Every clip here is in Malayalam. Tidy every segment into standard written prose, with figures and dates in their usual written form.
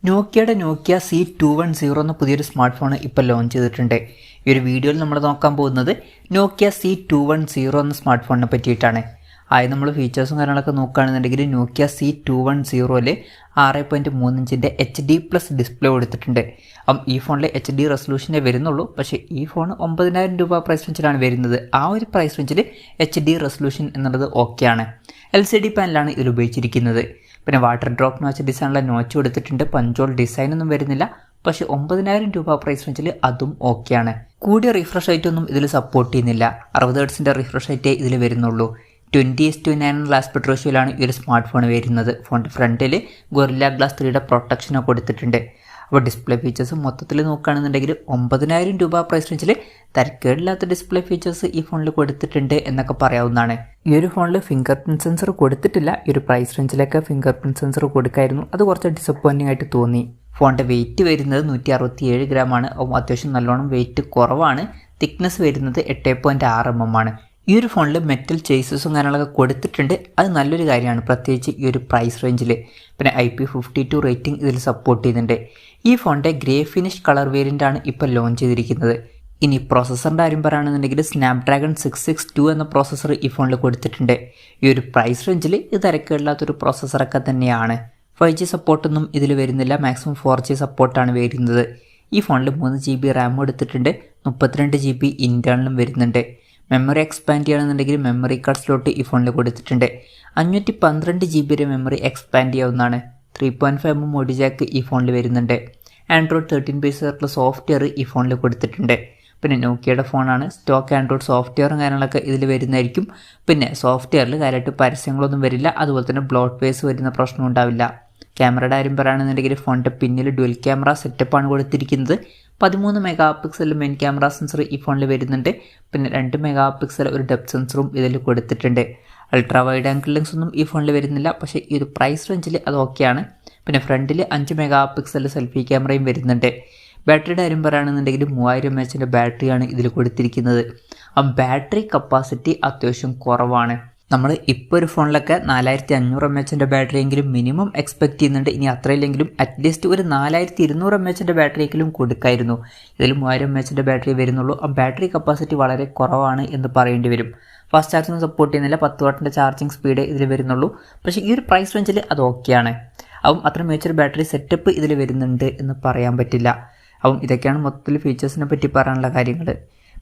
നോക്കിയയുടെ നോക്കിയ C210 എന്ന പുതിയൊരു സ്മാർട്ട് ഫോൺ ഇപ്പോൾ ലോഞ്ച് ചെയ്തിട്ടുണ്ട്. ഈ ഒരു വീഡിയോയിൽ നമ്മൾ നോക്കാൻ പോകുന്നത് നോക്കിയ C210 എന്ന സ്മാർട്ട് ഫോണിനെ പറ്റിയിട്ടാണ്. ആദ്യം നമ്മൾ ഫീച്ചേഴ്സും കാര്യങ്ങളൊക്കെ നോക്കുകയാണെന്നുണ്ടെങ്കിൽ നോക്കിയ C210 6.3 ഇഞ്ചിൻ്റെ HD+ ഡിസ്പ്ലേ കൊടുത്തിട്ടുണ്ട്. അപ്പം ഈ ഫോണിൽ HD റെസൊല്യൂഷനേ വരുന്നുള്ളൂ. പക്ഷേ ഈ ഫോൺ 9000 രൂപ പ്രൈസ് റേഞ്ചിലാണ് വരുന്നത്. ആ ഒരു പ്രൈസ് റേഞ്ചിൽ HD റെസൊല്യൂഷൻ എന്നുള്ളത് ഓക്കെയാണ്. LCD പാനലാണ് ഇതിൽ ഉപയോഗിച്ചിരിക്കുന്നത്. പിന്നെ വാട്ടർ ഡ്രോപ്പ് നോച്ച് ഡിസൈനുള്ള നോച്ച് കൊടുത്തിട്ടുണ്ട്. പഞ്ചോൾ ഡിസൈനൊന്നും വരുന്നില്ല. പക്ഷേ 9000 രൂപ പ്രൈസ് റേഞ്ചിൽ അതും ഓക്കെയാണ്. കൂടിയ റിഫ്രഷ് റേറ്റ് ഒന്നും ഇതിൽ സപ്പോർട്ട് ചെയ്യുന്നില്ല. 60 ഹെർട്സിൻ്റെ റിഫ്രഷ് റേറ്റേ ഇതിൽ വരുന്നുള്ളൂ. 20:9 ആസ്പെക്ട് റേഷ്യോയിലാണ് ഈ ഒരു സ്മാർട്ട് ഫോൺ വരുന്നത്. ഫോണിൻ്റെ ഫ്രണ്ടിൽ ഗൊറില്ല ഗ്ലാസ് 3യുടെ പ്രൊട്ടക്ഷനൊക്കെ കൊടുത്തിട്ടുണ്ട്. അപ്പോൾ ഡിസ്പ്ലേ ഫീച്ചേഴ്സ് മൊത്തത്തിൽ നോക്കുകയാണെന്നുണ്ടെങ്കിൽ 9000 രൂപ പ്രൈസ് റേഞ്ചിൽ തരക്കേടില്ലാത്ത ഡിസ്പ്ലേ ഫീച്ചേഴ്സ് ഈ ഫോണിൽ കൊടുത്തിട്ടുണ്ട് എന്നൊക്കെ പറയാവുന്നതാണ്. ഈ ഒരു ഫോണിൽ ഫിംഗർ പ്രിൻറ്റ് സെൻസർ കൊടുത്തിട്ടില്ല. ഈ ഒരു പ്രൈസ് റേഞ്ചിലൊക്കെ ഫിംഗർ പ്രിൻറ്റ് സെൻസർ കൊടുക്കായിരുന്നു. അത് കുറച്ച് ഡിസപ്പോയിൻറ്റിംഗ് ആയിട്ട് തോന്നി. ഫോണിൻ്റെ വെയിറ്റ് വരുന്നത് 167 ഗ്രാമാണ്. അത്യാവശ്യം നല്ലോണം വെയിറ്റ് കുറവാണ്. തിക്നെസ് വരുന്നത് 8.6 mm ആണ്. ഈ ഒരു ഫോണിൽ മെറ്റൽ ചേസസും കാര്യങ്ങളൊക്കെ കൊടുത്തിട്ടുണ്ട്. അത് നല്ലൊരു കാര്യമാണ്, പ്രത്യേകിച്ച് ഈ ഒരു പ്രൈസ് റേഞ്ചിൽ. പിന്നെ IP52 റേറ്റിംഗ് ഇതിൽ സപ്പോർട്ട് ചെയ്യുന്നുണ്ട്. ഈ ഫോണിൻ്റെ ഗ്രേ ഫിനിഷ് കളർ വേരിയൻ്റാണ് ഇപ്പോൾ ലോഞ്ച് ചെയ്തിരിക്കുന്നത്. ഇനി പ്രോസസ്സറിൻ്റെ കാര്യം പറയുകയാണെന്നുണ്ടെങ്കിൽ സ്നാപ്ഡ്രാഗൺ 662 എന്ന പ്രോസസ്സർ ഈ ഫോണിൽ കൊടുത്തിട്ടുണ്ട്. ഈ ഒരു പ്രൈസ് റേഞ്ചിൽ ഇത് തിരക്കേടില്ലാത്തൊരു പ്രോസസ്സറൊക്കെ തന്നെയാണ്. 5G സപ്പോർട്ടൊന്നും ഇതിൽ വരുന്നില്ല. മാക്സിമം 4G സപ്പോർട്ടാണ് വരുന്നത്. ഈ ഫോണിൽ 3GB റാം എടുത്തിട്ടുണ്ട്. 32GB ഇൻറ്റേർണലും വരുന്നുണ്ട്. മെമ്മറി എക്സ്പാൻഡ് ചെയ്യുകയാണെന്നുണ്ടെങ്കിൽ മെമ്മറി കാർഡ് സ്ലോട്ട് ഈ ഫോണിൽ കൊടുത്തിട്ടുണ്ട്. 512GB വരെ മെമ്മറി എക്സ്പാൻഡ് ചെയ്യാവുന്നതാണ്. 3.5 mm ഓഡിയോ ജാക്ക് ഈ ഫോണിൽ വരുന്നുണ്ട്. ആൻഡ്രോയിഡ് 13 ബേസ് ആയിട്ടുള്ള സോഫ്റ്റ്വെയർ ഈ ഫോണിൽ കൊടുത്തിട്ടുണ്ട്. പിന്നെ നോക്കിയയുടെ ഫോണാണ്. സ്റ്റോക്ക് ആൻഡ്രോയിഡ് സോഫ്റ്റ്വെയറും കാര്യങ്ങളൊക്കെ ഇതിൽ വരുന്നതായിരിക്കും. പിന്നെ സോഫ്റ്റ്വെയറിൽ കാര്യമായിട്ട് പരസ്യങ്ങളൊന്നും വരില്ല. അതുപോലെ തന്നെ ബ്ലോട്ട് വേസ് വരുന്ന പ്രശ്നം ഉണ്ടാവില്ല. ക്യാമറയുടെ കാര്യം പറയുകയാണെന്നുണ്ടെങ്കിൽ ഫോണിൻ്റെ പിന്നിൽ ഡുവൽ ക്യാമറ സെറ്റപ്പാണ് കൊടുത്തിരിക്കുന്നത്. 13 MP മെയിൻ ക്യാമറ സെൻസർ ഈ ഫോണിൽ വരുന്നുണ്ട്. പിന്നെ 2 MP ഒരു ഡെപ്ത് സെൻസറും ഇതിൽ കൊടുത്തിട്ടുണ്ട്. അൾട്രാ വൈഡ് ആംഗിൾ ലെൻസ് ഒന്നും ഈ ഫോണിൽ വരുന്നില്ല. പക്ഷേ ഈ ഒരു പ്രൈസ് റേഞ്ചിൽ അത് ഓക്കെയാണ്. പിന്നെ ഫ്രണ്ടിൽ 5 MP സെൽഫി ക്യാമറയും വരുന്നുണ്ട്. ബാറ്ററിയുടെ കാര്യം പറയുകയാണെന്നുണ്ടെങ്കിൽ 3000 mAh ബാറ്ററിയാണ് ഇതിൽ കൊടുത്തിരിക്കുന്നത്. ആ ബാറ്ററി കപ്പാസിറ്റി അത്യാവശ്യം കുറവാണ്. നമ്മൾ ഇപ്പോൾ ഒരു ഫോണിലൊക്കെ 4500 mAh ബാറ്ററി എങ്കിലും മിനിമം എക്സ്പെക്ട് ചെയ്യുന്നുണ്ട്. ഇനി അത്രയില്ലെങ്കിലും അറ്റ്ലീസ്റ്റ് ഒരു 4200 mAh ബാറ്ററിയെങ്കിലും കൊടുക്കായിരുന്നു. ഇതിൽ 3000 mAh ബാറ്ററി വരുന്നുള്ളൂ. ആ ബാറ്ററി കപ്പാസിറ്റി വളരെ കുറവാണ് എന്ന് പറയേണ്ടി വരും. ഫാസ്റ്റ് ചാർജിങ് സപ്പോർട്ട് ചെയ്യുന്നില്ല. 10 വാട്ടിൻ്റെ ചാർജിങ് സ്പീഡ് ഇതിൽ വരുന്നുള്ളൂ. പക്ഷേ ഈ ഒരു പ്രൈസ് റേഞ്ചിൽ അത് ഓക്കെയാണ്. അപ്പം അത്ര മികച്ചൊരു ബാറ്ററി സെറ്റപ്പ് ഇതിൽ വരുന്നുണ്ട് എന്ന് പറയാൻ പറ്റില്ല. അപ്പം ഇതൊക്കെയാണ് മൊത്തത്തിൽ ഫീച്ചേഴ്സിനെ പറ്റി പറയാനുള്ള കാര്യങ്ങൾ.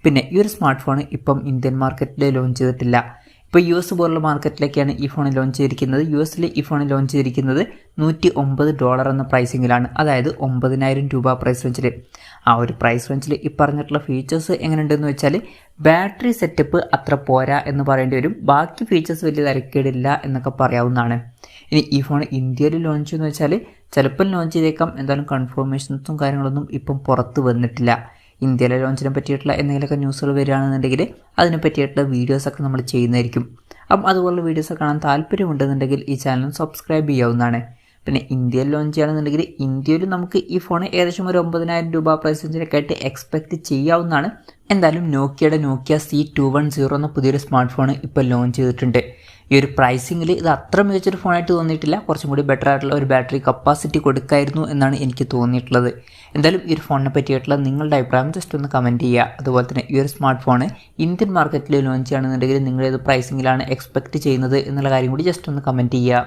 പിന്നെ ഈ ഒരു സ്മാർട്ട് ഫോൺ ഇപ്പം ഇന്ത്യൻ മാർക്കറ്റിൽ ലോഞ്ച് ചെയ്തിട്ടില്ല. ഇപ്പോൾ US പോലുള്ള മാർക്കറ്റിലേക്കാണ് ഈ ഫോൺ ലോഞ്ച് ചെയ്തിരിക്കുന്നത്. US ഈ ഫോൺ ലോഞ്ച് ചെയ്തിരിക്കുന്നത് $109 എന്ന പ്രൈസിങ്ങിലാണ്. അതായത് 9000 രൂപ പ്രൈസ് റേഞ്ചിൽ. ആ ഒരു പ്രൈസ് റേഞ്ചിൽ ഈ പറഞ്ഞിട്ടുള്ള ഫീച്ചേഴ്സ് എങ്ങനെയുണ്ടെന്ന് വെച്ചാൽ ബാറ്ററി സെറ്റപ്പ് അത്ര പോരാ എന്ന് പറയേണ്ടി വരും. ബാക്കി ഫീച്ചേഴ്സ് വലിയ തിരക്കേടില്ല എന്നൊക്കെ പറയാവുന്നതാണ്. ഇനി ഈ ഫോൺ ഇന്ത്യയിൽ ലോഞ്ച് ചെയ്യുമെന്ന് വെച്ചാൽ ചിലപ്പോൾ ലോഞ്ച് ചെയ്തേക്കാം. എന്തായാലും കൺഫർമേഷൻസും കാര്യങ്ങളൊന്നും ഇപ്പം പുറത്ത് വന്നിട്ടില്ല. ഇന്ത്യയിലെ ലോഞ്ചിനെ പറ്റിയിട്ടുള്ള എന്തെങ്കിലുമൊക്കെ ന്യൂസുകൾ വരികയാണെന്നുണ്ടെങ്കിൽ അതിനെ പറ്റിയിട്ടുള്ള വീഡിയോസൊക്കെ നമ്മൾ ചെയ്യുന്നതായിരിക്കും. അപ്പം അതുപോലുള്ള വീഡിയോസ് കാണാൻ താല്പര്യമുണ്ടെന്നുണ്ടെങ്കിൽ ഈ ചാനൽ സബ്സ്ക്രൈബ് ചെയ്യാവുന്നതാണ്. പിന്നെ ഇന്ത്യയിൽ ലോഞ്ച് ചെയ്യുകയാണെന്നുണ്ടെങ്കിൽ ഇന്ത്യയിൽ നമുക്ക് ഈ ഫോൺ ഏകദേശം ഒരു 9000 രൂപ പ്രൈസ് റേഞ്ചിലൊക്കെ ആയിട്ട് എക്സ്പെക്റ്റ് ചെയ്യാവുന്നതാണ്. എന്തായാലും നോക്കിയ C210 എന്ന പുതിയൊരു സ്മാർട്ട് ഫോൺ ഇപ്പോൾ ലോഞ്ച് ചെയ്തിട്ടുണ്ട്. ഈ ഒരു പ്രൈസിങ്ങിൽ ഇത് അത്ര മികച്ചൊരു ഫോണായിട്ട് തോന്നിയിട്ടില്ല. കുറച്ചും കൂടി ബെറ്റർ ആയിട്ടുള്ള ഒരു ബാറ്ററി കപ്പാസിറ്റി കൊടുക്കായിരുന്നു എന്നാണ് എനിക്ക് തോന്നിയിട്ടുള്ളത്. എന്തായാലും ഈ ഒരു ഫോണിനെ പറ്റിയിട്ടുള്ള നിങ്ങളുടെ അഭിപ്രായം ജസ്റ്റ് ഒന്ന് കമൻറ്റ് ചെയ്യുക. അതുപോലെ തന്നെ ഈ ഒരു സ്മാർട്ട് ഫോൺ ഇന്ത്യൻ മാർക്കറ്റിൽ ലോഞ്ച് ചെയ്യുകയാണെന്നുണ്ടെങ്കിൽ നിങ്ങൾ ഏത് പ്രൈസിങ്ങിലാണ് എക്സ്പെക്റ്റ് ചെയ്യുന്നത് എന്നുള്ള കാര്യം കൂടി ജസ്റ്റ് ഒന്ന് കമൻറ്റ് ചെയ്യുക.